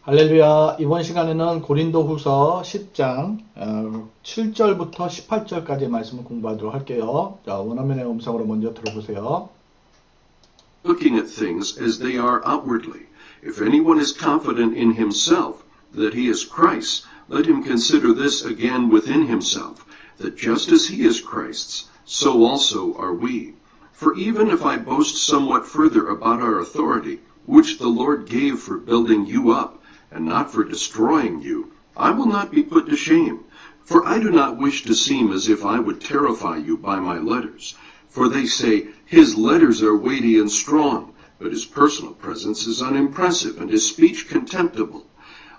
할렐루야. 이번 시간에는 고린도후서 10장 7절부터 18절까지 말씀을 공부하도록 할게요. 자, 원어민의 음성으로 먼저 들어보세요. Looking at things as they are outwardly. If anyone is confident in himself that he is Christ, let him consider this again within himself, that just as he is Christ's, so also are we. For even if I boast somewhat further about our authority, which the Lord gave for building you up, and not for destroying you, I will not be put to shame. For I do not wish to seem as if I would terrify you by my letters. For they say, his letters are weighty and strong, but his personal presence is unimpressive, and his speech contemptible.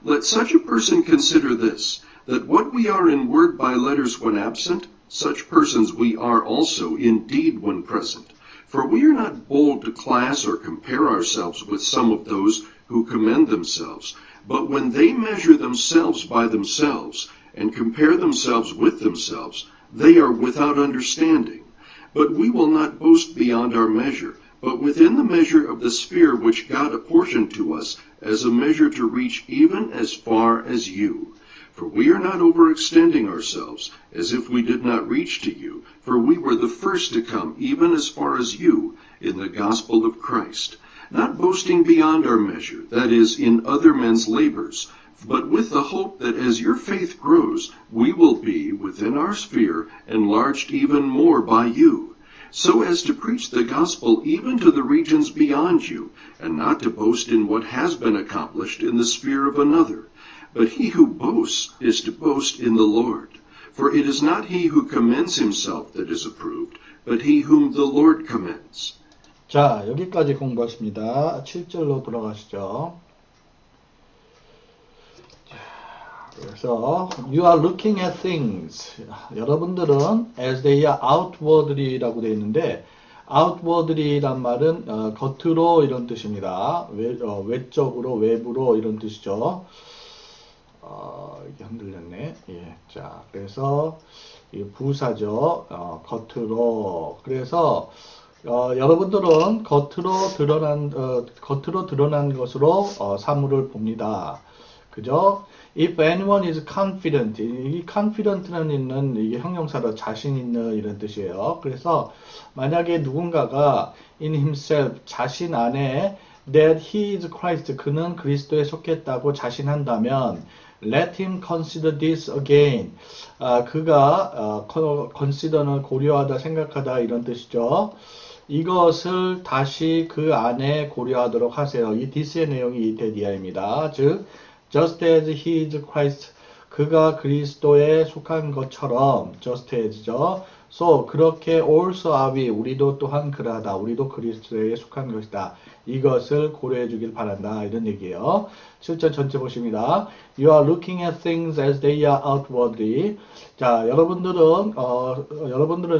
Let such a person consider this, that what we are in word by letters when absent, such persons we are also in deed when present. For we are not bold to class or compare ourselves with some of those who commend themselves, but when they measure themselves by themselves, and compare themselves with themselves, they are without understanding. But we will not boast beyond our measure, but within the measure of the sphere which God apportioned to us, as a measure to reach even as far as you. For we are not overextending ourselves, as if we did not reach to you, for we were the first to come even as far as you, in the gospel of Christ. Not boasting beyond our measure, that is, in other men's labors, but with the hope that as your faith grows, we will be, within our sphere, enlarged even more by you, so as to preach the gospel even to the regions beyond you, and not to boast in what has been accomplished in the sphere of another. But he who boasts is to boast in the Lord. For it is not he who commends himself that is approved, but he whom the Lord commends. 자, 여기까지 공부했습니다. 7절로 돌아가시죠. 그래서 you are looking at things. 여러분들은 as they are outwardly라고 되어 있는데 outwardly란 말은 겉으로 이런 뜻입니다. 외적으로, 외부로 이런 뜻이죠. 이게 흔들렸네. 예, 자, 그래서 이 부사죠. 겉으로. 그래서 여러분들은 겉으로 드러난 것으로 사물을 봅니다. 그죠? If anyone is confident, 이 confident는 있는 이게 형용사로 자신 있는 이런 뜻이에요. 그래서 만약에 누군가가 in himself 자신 안에 that he is Christ, 그는 그리스도에 속했다고 자신한다면 let him consider this again. 그가 consider는 고려하다, 생각하다 이런 뜻이죠. 이것을 다시 그 안에 고려하도록 하세요. 이 this의 내용이 이 대디아입니다. 즉, just as he is Christ, 그가 그리스도에 속한 것처럼, just as죠. So, 그렇게 also are we, 우리도 또한 그러하다. 우리도 그리스도에 속한 것이다. 이것을 고려해 주길 바란다. 이런 얘기예요. 7절 전체 보십니다. You are looking at things as they are outwardly. 자, 여러분들은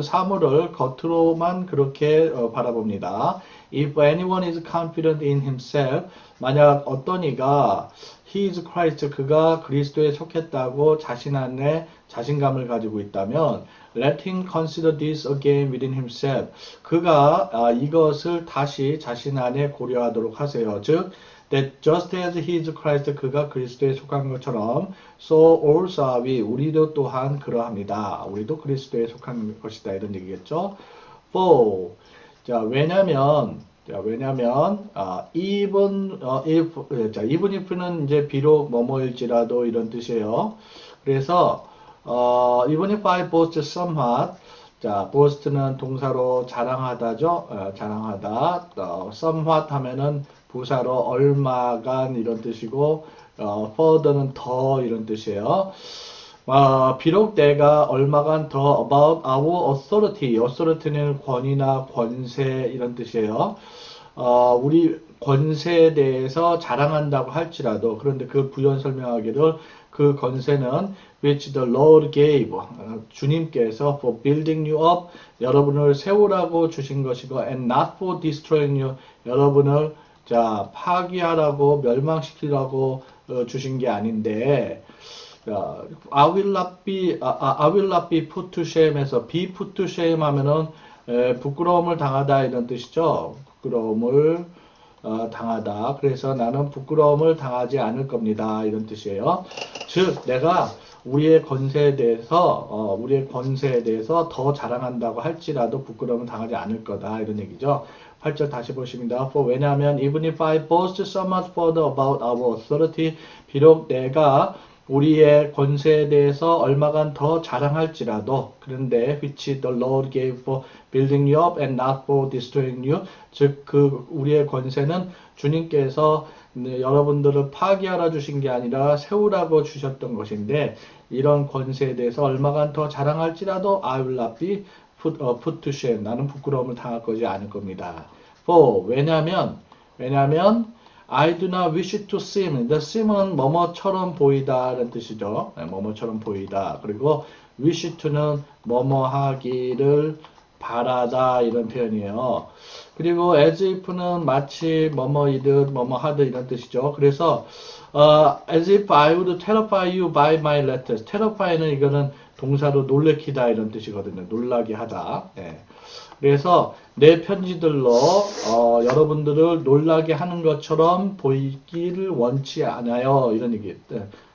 사물을 겉으로만 그렇게 바라봅니다. If anyone is confident in himself, 만약 어떤 이가 he is Christ, 그가 그리스도에 속했다고 자신 안에 자신감을 가지고 있다면 let him consider this again within himself. 그가 이것을 다시 자신 안에 고려하도록 하세요. 즉, that just as he is Christ, 그가 그리스도에 속한 것처럼 so also are we, 우리도 또한 그러합니다. 우리도 그리스도에 속한 것이다. 이런 얘기겠죠. for, 자, 왜냐면 even if는 이제 비록 뭐뭐일지라도 이런 뜻이에요. 그래서 even if I boast somewhat, 자, boast는 동사로 자랑하다죠. 자랑하다. somewhat 하면은 부사로 얼마간 이런 뜻이고, further는 더 이런 뜻이에요. 비록 내가 얼마간 더 about our authority, authority는 권위나 권세 이런 뜻이에요. 우리 권세에 대해서 자랑한다고 할지라도, 그런데 그 부연 설명하기를 그 권세는 which the Lord gave, 주님께서 for building you up, 여러분을 세우라고 주신 것이고 and not for destroying you, 여러분을 자 파괴하라고 멸망시키라고 주신 게 아닌데 I will not be put to shame에서 be put to shame 하면은 부끄러움을 당하다 이런 뜻이죠. 부끄러움을 당하다. 그래서 나는 부끄러움을 당하지 않을 겁니다. 이런 뜻이에요. 즉, 내가 우리의 권세에 대해서 더 자랑한다고 할지라도 부끄러움을 당하지 않을 거다. 이런 얘기죠. 8절 다시 보십니다. 왜냐하면 even if I boast so much further about our authority, 비록 내가 우리의 권세에 대해서 얼마간 더 자랑할지라도, 그런데 which the Lord gave for building you up and not for destroying you, 즉 우리의 권세는 주님께서 여러분들을 파괴하라 주신 게 아니라 세우라고 주셨던 것인데, 이런 권세에 대해서 얼마간 더 자랑할지라도 I will not be put to shame, 나는 부끄러움을 당할 거지 않을 겁니다. 왜냐하면 I do not wish to seem. seem은 뭐뭐처럼 보이다 라는 뜻이죠. 뭐뭐처럼 보이다. 그리고 wish to는 뭐뭐 하기를 바라다 이런 표현이에요. 그리고 as if는 마치 뭐뭐이듯 뭐뭐 하듯 이런 뜻이죠. 그래서 as if I would terrify you by my letters. terrify는 이거는 동사로 놀래키다 이런 뜻이거든요. 놀라게 하다. 예. 그래서 내 편지들로 여러분들을 놀라게 하는 것처럼 보이기를 원치 않아요. 이런 얘기.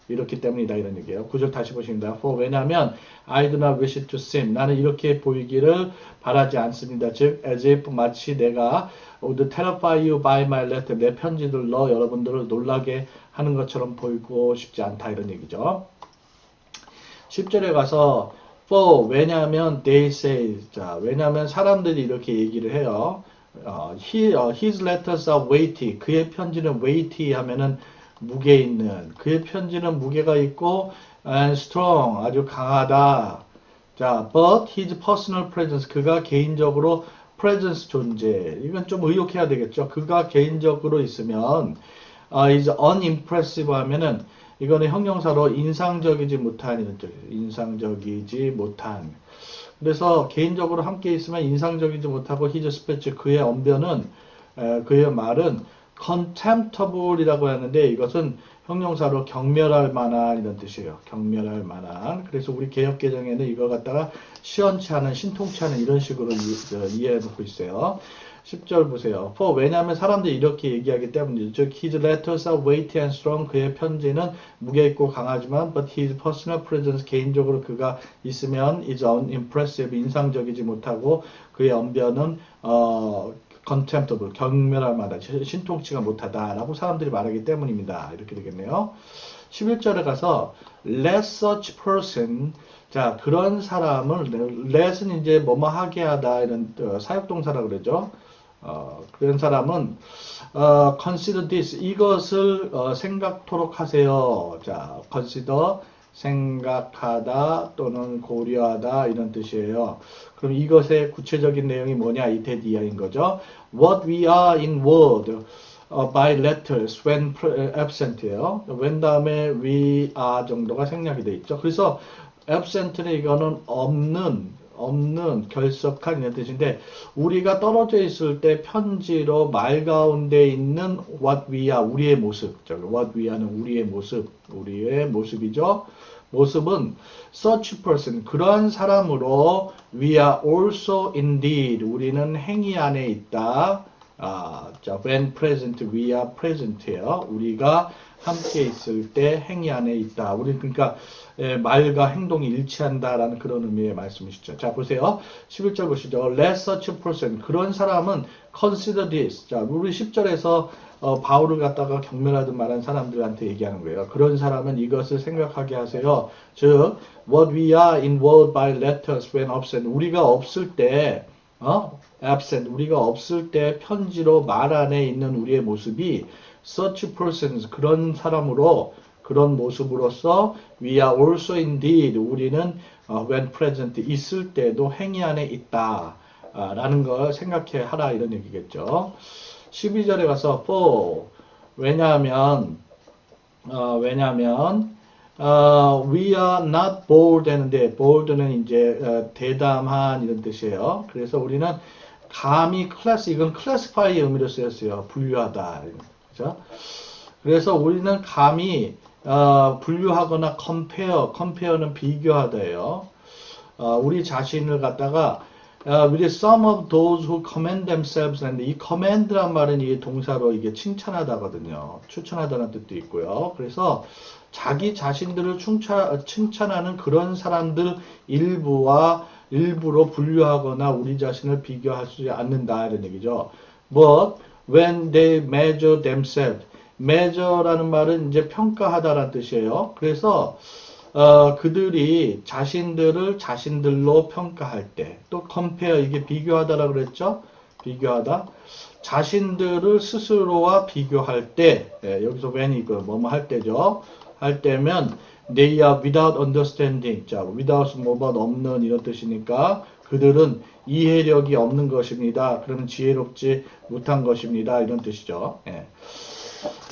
이렇기 때문이다. 이런 얘기예요. 9절 다시 보십니다. 왜냐하면 I do not wish to seem. 나는 이렇게 보이기를 바라지 않습니다. 즉, as if 마치 내가 would terrify you by my letter. 내 편지들로 여러분들을 놀라게 하는 것처럼 보이고 싶지 않다. 이런 얘기죠. 10절에 가서 왜냐하면 they say, 자, 왜냐하면 사람들이 이렇게 얘기를 해요. His letters are weighty. 그의 편지는 weighty 하면은 무게 있는. 그의 편지는 무게가 있고 and strong, 아주 강하다. 자, but his personal presence, 그가 개인적으로 presence 존재. 이건 좀 의욕해야 되겠죠. 그가 개인적으로 있으면 is unimpressive 하면은 이거는 형용사로 인상적이지 못한 이런 뜻. 인상적이지 못한. 그래서 개인적으로 함께 있으면 인상적이지 못하고 his speech, 그의 언변은 그의 말은 contemptible이라고 하는데 이것은 형용사로 경멸할 만한 이런 뜻이에요. 경멸할 만한. 그래서 우리 개역개정에는 이걸 갖다가 시원치 않은, 신통치 않은 이런 식으로 이해해놓고 있어요. 10절 보세요. 왜냐하면 사람들이 이렇게 얘기하기 때문이죠. 즉, his letters are weighty and strong. 그의 편지는 무게 있고 강하지만, but his personal presence, 개인적으로 그가 있으면 is unimpressive, 인상적이지 못하고 그의 언변은 contemptible, 경멸할 만하다, 신통치가 못하다라고 사람들이 말하기 때문입니다. 이렇게 되겠네요. 11절에 가서 let such person, 자, 그런 사람을, let은 이제 뭐뭐 하게 하다 이런 사역동사라고 그러죠. 그런 사람은 consider this, 이것을 생각토록 하세요. 자, consider, 생각하다 또는 고려하다 이런 뜻이에요. 그럼 이것의 구체적인 내용이 뭐냐, 이태 뒤야인 거죠. What we are in word by letters when absent예요. when 다음에 we are 정도가 생략이 돼 있죠. 그래서 absent는 이거는 없는 결석한 이런 뜻인데, 우리가 떨어져 있을 때 편지로 말 가운데 있는 what we are, 우리의 모습. what we are는 우리의 모습이죠. 모습은 such person, 그러한 사람으로 we are also indeed, 우리는 행위 안에 있다. 자, when present, we are present예요. 우리가 함께 있을 때 행위 안에 있다. 우리 그러니까 말과 행동이 일치한다라는 그런 의미의 말씀이시죠. 자, 보세요. 11절 보시죠. Let such person, 그런 사람은 consider this. 자, 우리 10절에서 바울을 갖다가 경멸하듯 말한 사람들한테 얘기하는 거예요. 그런 사람은 이것을 생각하게 하세요. 즉, what we are in word by letters when absent. 우리가 없을 때, absent. 우리가 없을 때 편지로 말 안에 있는 우리의 모습이 such persons, 그런 사람으로, 그런 모습으로서 we are also indeed, 우리는 when present, 있을 때도 행위 안에 있다 라는 걸 생각해 하라 이런 얘기겠죠. 12절에 가서 왜냐하면 we are not bold 되는데, bold는 이제 대담한 이런 뜻이에요. 그래서 우리는 감히 이건 classify의 의미로 쓰였어요. 분류하다. 그죠? 그래서 우리는 감히 분류하거나 compare는 비교하다예요. 우리 자신을 갖다가 with some of those who commend themselves. 하는데 이 commend란 말은 이게 동사로 이게 칭찬하다거든요. 추천하다는 뜻도 있고요. 그래서 자기 자신들을 칭찬하는 그런 사람들 일부로 분류하거나 우리 자신을 비교하지 않는다 이런 얘기죠. But when they measure themselves, measure라는 말은 이제 평가하다라는 뜻이에요. 그래서 그들이 자신들을 자신들로 평가할 때, 또 compare, 이게 비교하다라고 그랬죠? 비교하다. 자신들을 스스로와 비교할 때, 여기서 when 이거 뭐뭐 할 때죠? 할 때면 they are without understanding. 자, without 뭐뭐 없는 이런 뜻이니까 그들은 이해력이 없는 것입니다. 그러면 지혜롭지 못한 것입니다. 이런 뜻이죠. 예.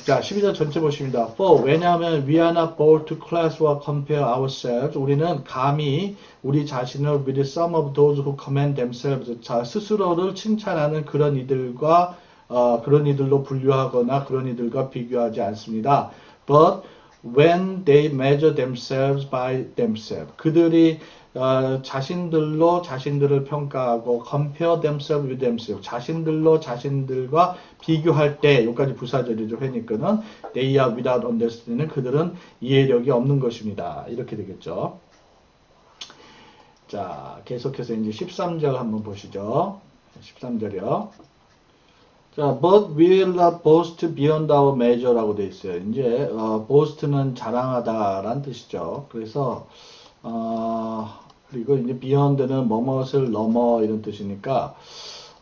자, 12절 전체 보십니다. For, 왜냐하면 we are not bold to class or compare ourselves. 우리는 감히 우리 자신을 with some of those who commend themselves. 자, 스스로를 칭찬하는 그런 이들과 그런 이들로 분류하거나 그런 이들과 비교하지 않습니다. But when they measure themselves by themselves. 그들이 자신들로 자신들을 평가하고 compare themselves with themselves. 자신들로 자신들과 비교할 때, 여기까지 부사절이죠. 회니까는 they are without understanding. 그들은 이해력이 없는 것입니다. 이렇게 되겠죠. 자, 계속해서 이제 13절 한번 보시죠. 13절이요. 자, but we will not boast beyond our measure라고 돼 있어요. 이제 boast는 자랑하다라는 뜻이죠. 그래서 그리고 이제 beyond는 뭐뭇을 넘어 이런 뜻이니까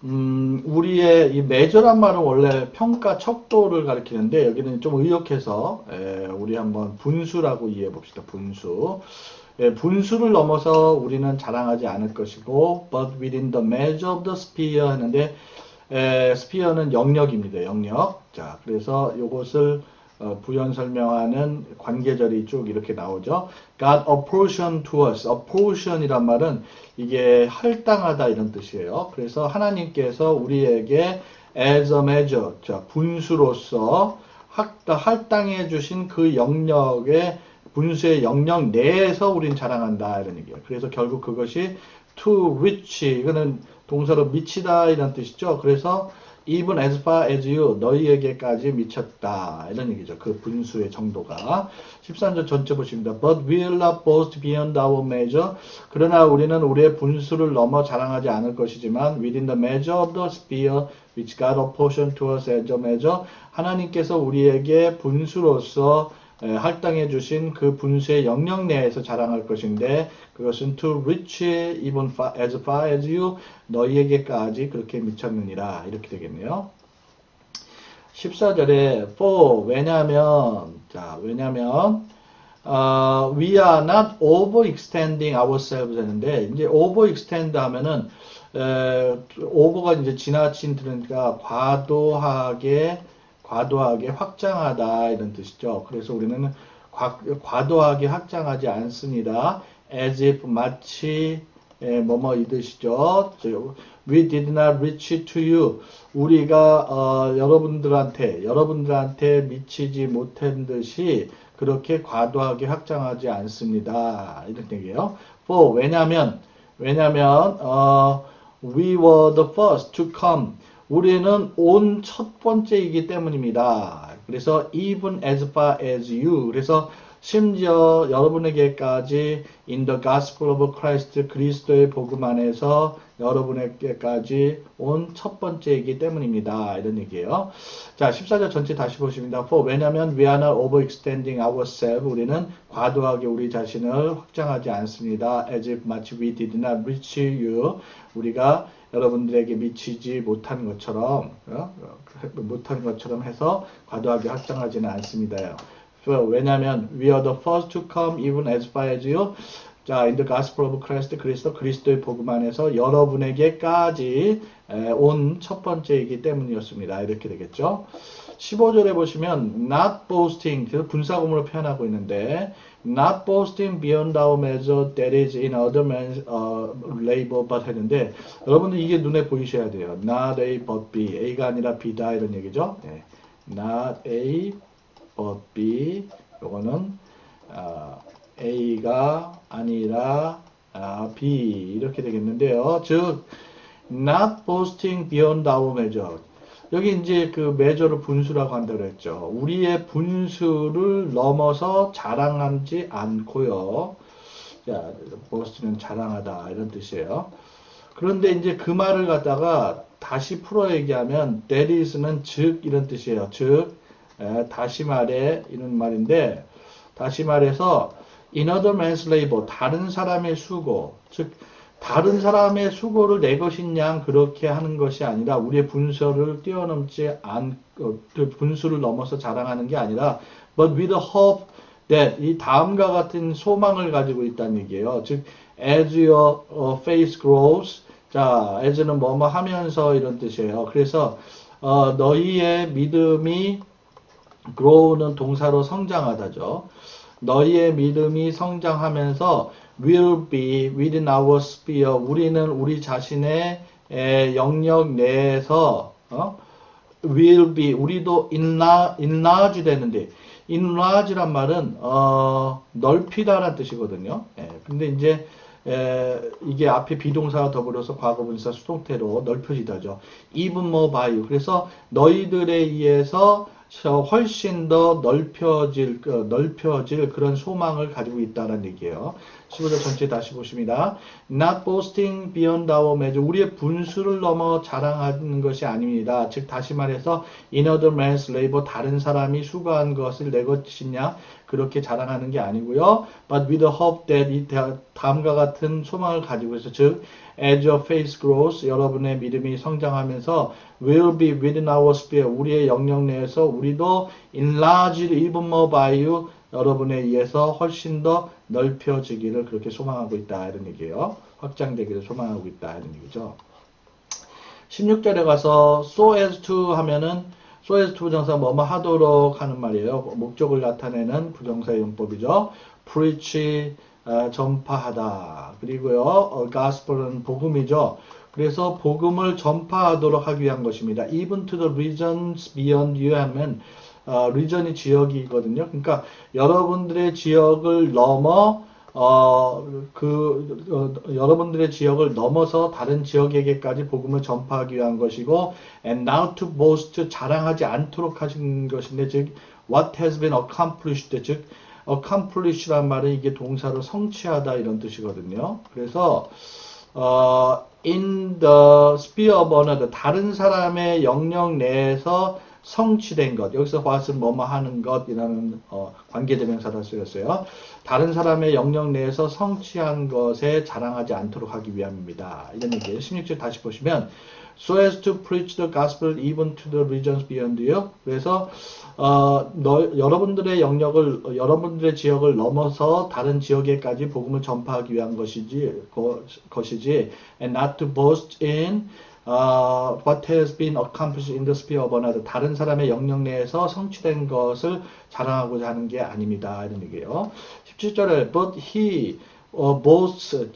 우리의 이 measure란 말은 원래 평가 척도를 가리키는데 여기는 좀 의역해서 우리 한번 분수라고 이해해 봅시다. 분수. 분수를 넘어서 우리는 자랑하지 않을 것이고 but within the measure of the sphere 하는데 스피어는 영역입니다. 영역. 자, 그래서 이것을 부연 설명하는 관계절이 쭉 이렇게 나오죠. God apportioned to us. apportion이란 말은 이게 할당하다 이런 뜻이에요. 그래서 하나님께서 우리에게 as a measure, 자, 분수로서 할당해 주신 그 영역의 분수의 영역 내에서 우린 자랑한다 이런 얘기예요. 그래서 결국 그것이 to reach, 이거는 동사로 미치다 이런 뜻이죠. 그래서 even as far as you, 너희에게까지 미쳤다 이런 얘기죠. 그 분수의 정도가. 13절 전체 보십니다. But we will not boast beyond our measure. 그러나 우리는 우리의 분수를 넘어 자랑하지 않을 것이지만 within the measure of the sphere which God apportioned to us as a measure. 하나님께서 우리에게 분수로서 할당해 주신 그 분수의 영역 내에서 자랑할 것인데 그것은 to reach even as far as you, 너희에게까지 그렇게 미쳤느니라 이렇게 되겠네요. 14절에 for, 왜냐면 we are not overextending ourselves 했는데 이제 overextend 하면은 over가 이제 지나친 들으니까 과도하게 확장하다 이런 뜻이죠. 그래서 우리는 과도하게 확장하지 않습니다. as if 마치 뭐뭐 이 뜻이죠. We did not reach to you. 우리가 여러분들한테 미치지 못한 듯이 그렇게 과도하게 확장하지 않습니다. 이런 얘기예요. For, 왜냐면 we were the first to come. 우리는 온 첫 번째이기 때문입니다. 그래서 even as far as you. 그래서 심지어 여러분에게까지 in the gospel of Christ, 그리스도의 복음 안에서 여러분에게까지 온 첫 번째이기 때문입니다. 이런 얘기예요. 자, 14절 전체 다시 보십니다. For, 왜냐면 we are not overextending ourselves. 우리는 과도하게 우리 자신을 확장하지 않습니다. as if 마치 we did not reach you. 우리가 여러분들에게 미치지 못한 것처럼 해서 과도하게 확장하지는 않습니다. 왜냐하면 we are the first to come even as far as you. 자, in the gospel of Christ, 그리스도의 복음 안에서 여러분에게까지 온 첫 번째이기 때문이었습니다. 이렇게 되겠죠. 15절에 보시면 not boasting, 그래서 분사구문으로 표현하고 있는데 not boasting beyond our measure that is in other man's labor but 했는데 여러분들 이게 눈에 보이셔야 돼요. not A but B, A가 아니라 B다 이런 얘기죠. 네. not A but B, 요거는 A가 아니라 be 이렇게 되겠는데요. 즉 not boasting beyond our measure. 여기 이제 그 measure를 분수라고 한다고 했죠. 우리의 분수를 넘어서 자랑하지 않고요. 자, boast는 자랑하다 이런 뜻이에요. 그런데 이제 그 말을 갖다가 다시 풀어 얘기하면 that is는 즉 이런 뜻이에요. 즉 다시 말해 이런 말인데 다시 말해서 another man's labor 다른 사람의 수고 즉 다른 사람의 수고를 내 것인 양 그렇게 하는 것이 아니라 우리의 분수를 뛰어넘지 분수를 넘어서 자랑하는 게 아니라 but with the hope that 이 다음과 같은 소망을 가지고 있다는 얘기예요. 즉 as your faith grows 자 as는 뭐뭐 하면서 이런 뜻이에요. 그래서 너희의 믿음이 grow는 동사로 성장하다죠. 너희의 믿음이 성장하면서 will be within our sphere. 우리는 우리 자신의 영역 내에서 will be 우리도 enlarge 되는데 enlarge란 말은 넓히다라는 뜻이거든요. 근데 이제 이게 앞에 비동사와 더불어서 과거분사 수동태로 넓혀지다죠. even more by you. 그래서 너희들에 의해서 훨씬 더 넓혀질 그런 소망을 가지고 있다는 얘기예요. 15절 전체 다시 보십니다. Not boasting beyond our measure. 우리의 분수를 넘어 자랑하는 것이 아닙니다. 즉 다시 말해서 another man's labor. 다른 사람이 수고한 것을 내 것이냐 그렇게 자랑하는 게 아니고요. But with the hope that 이 다음과 같은 소망을 가지고 있어. 즉 as your faith grows, 여러분의 믿음이 성장하면서 will be within our sphere, 우리의 영역 내에서 우리도 enlarged even more by you, 여러분에 의해서 훨씬 더 넓혀지기를 그렇게 소망하고 있다 이런 얘기예요. 확장되기를 소망하고 있다 이런 얘기죠. 16절에 가서 so as to 하면은 so as to 부정사 뭐뭐 하도록 하는 말이에요. 목적을 나타내는 부정사의 용법이죠. preach 전파하다. 그리고요, gospel은 복음이죠. 그래서 복음을 전파하도록 하기 위한 것입니다. Even to the regions beyond you 하면 region이 지역이거든요. 그러니까 여러분들의 지역을 넘어 여러분들의 지역을 넘어서 다른 지역에게까지 복음을 전파하기 위한 것이고, and now to boast 자랑하지 않도록 하신 것인데, 즉 what has been accomplished, 즉 accomplish란 말은 이게 동사로 성취하다 이런 뜻이거든요. 그래서 in the sphere of another 다른 사람의 영역 내에서 성취된 것. 여기서 what은 뭐뭐 하는 것이라는 관계대명사를 쓰였어요. 다른 사람의 영역 내에서 성취한 것에 자랑하지 않도록 하기 위함입니다. 이런 얘기예요. 16절 다시 보시면 so as to preach the gospel even to the regions beyond you. 그래서 여러분들의 영역을 여러분들의 지역을 넘어서 다른 지역에까지 복음을 전파하기 위한 것이지 and not to boast in what has been accomplished in the sphere of another. 다른 사람의 영역 내에서 성취된 것을 자랑하고자 하는 게 아닙니다. 이런 얘기예요. 17절에 but he boasts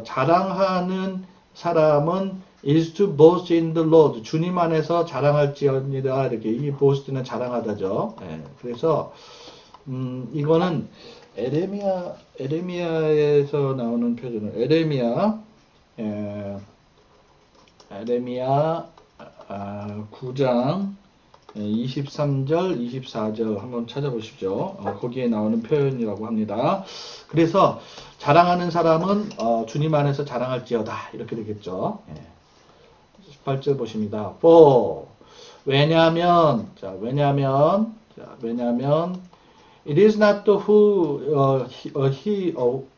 자랑하는 사람은 is to boast in the Lord. 주님 안에서 자랑할지어니다. 이렇게 이 boast는 자랑하다죠. 그래서 이거는 에레미야에서 나오는 표현은 에레미야 9장 23절, 24절 한번 찾아보십시오. 거기에 나오는 표현이라고 합니다. 그래서 자랑하는 사람은 주님 안에서 자랑할지어다 이렇게 되겠죠. 18절 보십니다. For 왜냐하면 it is not the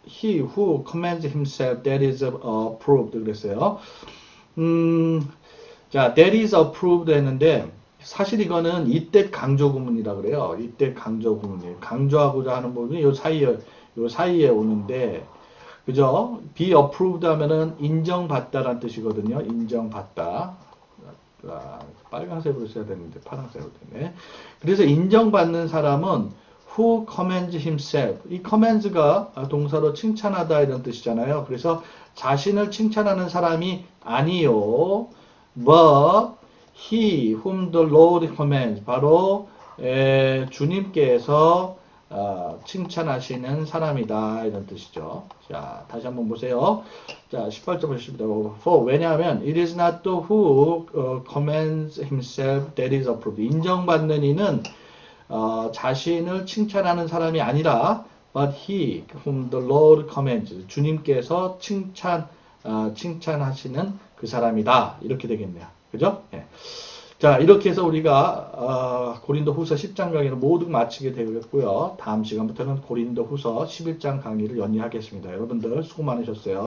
he who commands himself that is approved 그랬어요. that is approved 했는데 사실 이거는 이때 강조 구문이라 그래요. 이때 강조 구문이에요. 강조하고자 하는 부분이 요 사이에 오는데, 그죠? be approved 하면은 인정받다라는 뜻이거든요. 인정받다. 빨간색으로 써야 되는데 파란색으로 되네. 그래서 인정받는 사람은 who commands himself. 이 commands가 동사로 칭찬하다 이런 뜻이잖아요. 그래서 자신을 칭찬하는 사람이 아니요. but he whom the Lord commands. 바로 주님께서 칭찬하시는 사람이다 이런 뜻이죠. 자, 다시 한번 보세요. 자, 18절 보십니다. For 왜냐하면 it is not the who commends himself that is approved. 인정받는 이는 자신을 칭찬하는 사람이 아니라 but he whom the Lord commends. 주님께서 칭찬하시는 그 사람이다. 이렇게 되겠네요. 그죠? 예. 자, 이렇게 해서 우리가 고린도 후서 10장 강의를 모두 마치게 되겠고요. 다음 시간부터는 고린도 후서 11장 강의를 연이하겠습니다. 여러분들 수고 많으셨어요.